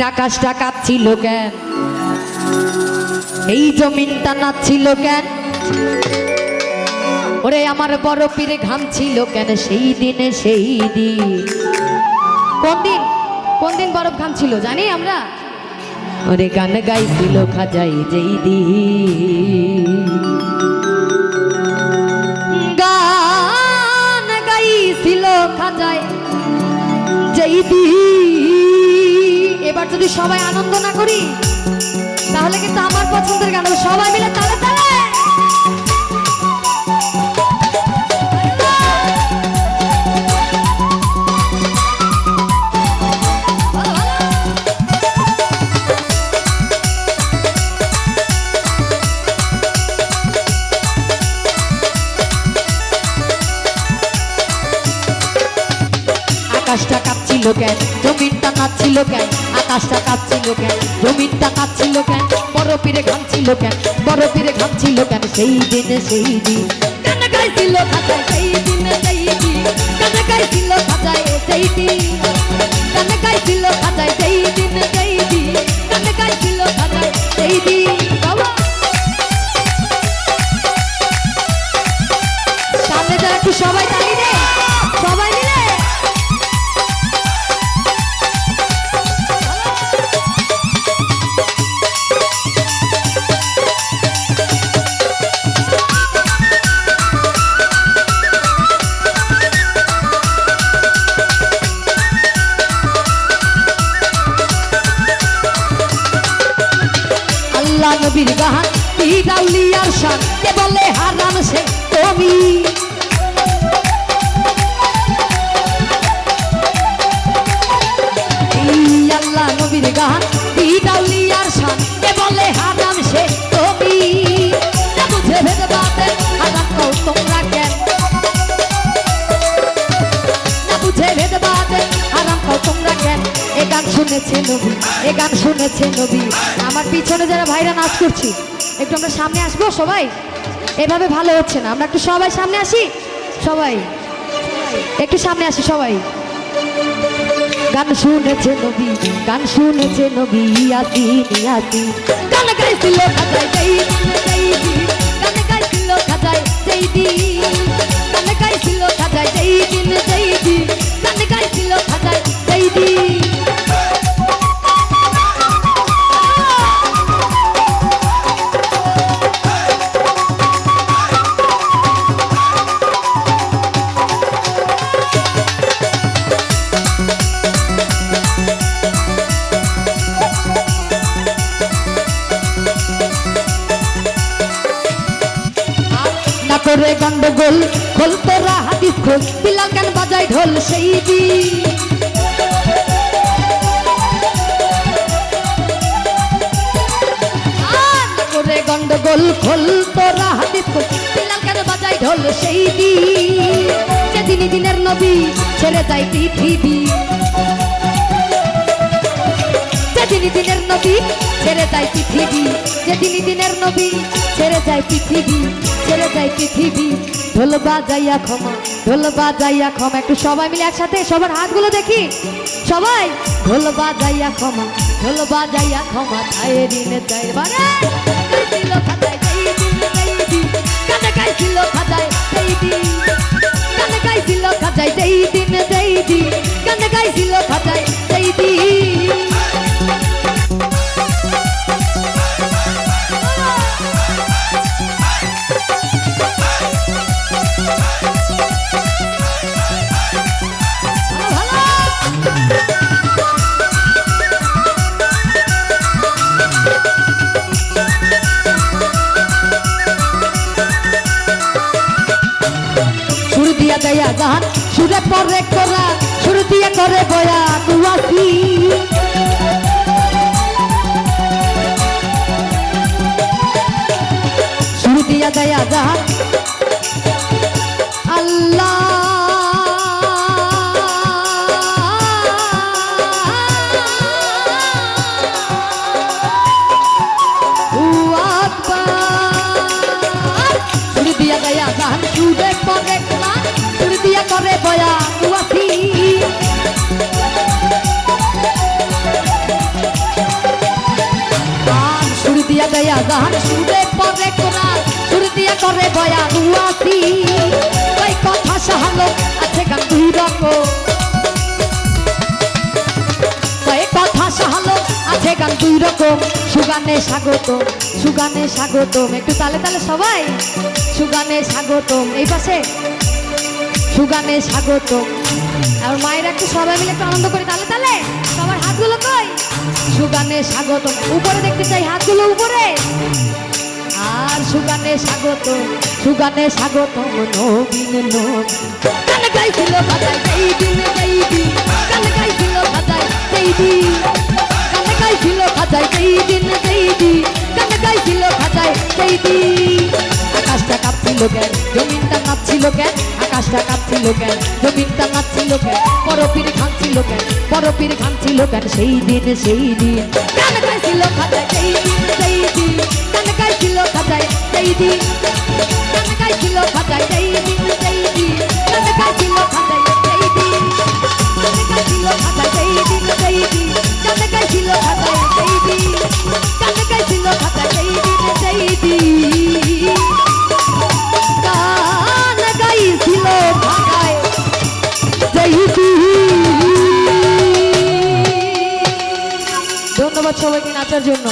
আকাশটা কাঁপছিল কেন, এই জমিনটা নাচছিল কেন, ওরে আমার বড় পীরে ঘামছিল কেন সেই দিনে সেই দিন। কোন দিন বরফ ঘামছিল জানি আমরা? ওরে গান গাইছিল খাজাই যেই দিন, গান গাইছিল খাজাই যেই দিন। এবার যদি সবাই আনন্দ না করি তাহলে কিন্তু আমার পছন্দের গান সবাই মিলে তালে তালে। আকাশটা কাঁপছিল কেন, জমিনটা নাচছিল কেন, আকাশটা কাঁপছিল কেন, জমিনটা নাচছিল কেন, বড় পীরে ঘামছিল কেন, বড় পীরে ঘামছিল কেন সেই দিনে সেই দিন। গান গাইছিল খাজায় সেই দিনে সেই দিন, গান গাইছিল খাজায় সেই দিন, গান গাইছিল খাজায় সেই দিনে সেই দিন, গান গাইছিল খাজায় সেই দিন। বাবা সামনে যারা একটু সবাই তালি দে, সবাই মিলে। আল্লাহ নবীর গান পীর আউলিয়ার শান, কে বলে হারাম সে তুমি। আল্লাহ নবীর গান পীর আউলিয়ার শান, কে বলে হারাম সে তুমি। না বুঝে ভেদ বাদে হারাম কও তোমরা কেন, না বুঝে ভেদ বাদে হারাম কও তোমরা কেন। এ গান শুনেছে নবী, এ গান শুনেছে নবী। আমার পিছনে যারা ভাইরা নাচ করছি একটু আমরা সামনে আসবো সবাই, এভাবে ভালো হচ্ছে না, আমরা একটু সবাই সামনে আসি, সবাই একটু সামনে আসি সবাই। গান শুনেছে নবী, গান শুনেছে নবী, ইয়াসিন ইয়াসিন। গান গাইছিল খাজায় যেই দিন যেই দিন, গান গাইছিল খাজায় যেই দিন, গান গাইছিল খাজায় যেই দিন যেই দিন, গান গাইছিল খাজায় যেই দিন। করে গন্ডগোল খোল তোরা হাদিস খোল, বিলাল গান বাজায় ঢোল সেই দিন। করে গন্ডগোল খোল তোরা হাদিস খোল, বিলাল গান বাজায় ঢোল সেই দিন। যেদিন দিনের নবী ছেড়ে যায় পৃথিবী, যেদিন দিনের নবী ছেড়ে যায় পৃথিবী, যেদিন দিনের নবী ছেড়ে যায় পৃথিবী, ছেড়ে যায় পৃথিবী। ঢোল বাজাইয়া ক্ষমা, ঢোল বাজাইয়া ক্ষমা। একটু সবাই মিলে একসাথে সবার হাতগুলো দেখি সবাই। ঢোল বাজাইয়া ক্ষমা, ঢোল বাজাইয়া ক্ষমা, চায় ঋণে চায় বারে। গাইছিল খাজায় যেই দিন যেই দিন, গান গাইছিল খাজায় যেই দিন, গান গাইছিল খাজায় যেই দিন যেই দিন, গান গাইছিল খাজায় যেই দিন। সুর দিয়া দেয়া গান সুরে পরে করা, সুর দিয়া করে বয়া দুয়াসি। সুর দিয়া দেয়া গান আল্লাহ সুর দিয়া দেয়া গান সুরে পরে করা, সুর দিয়া করে বয়া দুয়াসি। গান সুরে পরে কোরআন সুর দিয়া করে বয়ান ওয়াসি ওই কথা সাহালো আছে গান দুই রকম ওই কথা সাহালো আছে গান দুই রকম সুগানে স্বাগতম সুগানে স্বাগতম একটু তালে তালে সবাই সুগানে স্বাগতম এই পাশে সুগানে স্বাগতম আর মায়ের একটু সবাই মিলে একটু আনন্দ করে তালে তালে সবার হাতগুলো কই সুগানে স্বাগতম উপরে দেখতে চাই হাতগুলো উপরে আর সুগানে স্বাগতম নবীন নবীন গান গাইছিল খাতায় সেই দিন গান গাইছিল খাতায় সেই দিন গান গাইছিল খাতায় সেই দিন গান গাইছিল খাতায় সেই দিন আকাশটা কাঁপছিল কেন জমিনটা নাচছিল কেন আকাশটা কাঁপছিল কেন জমিনটা নাচছিল কেন পরপীর খানছিল কেন সেই দিন গান গাইছিল খাতায় সেই দিন গান গাইছিল খাতায় সেই দিন গান গাইছিল খাতায় সেই দিন গান গাইছিল খাতায় সেই দিন গান গাইছিল খাতায় সেই দিন গান গাইছিল খাতায় সেই দিন গান গাইছিল খাতায় সেই দিন গান গাইছিল খাতায় সেই দিন। ধন্যবাদ সবাইকে নাচার জন্য।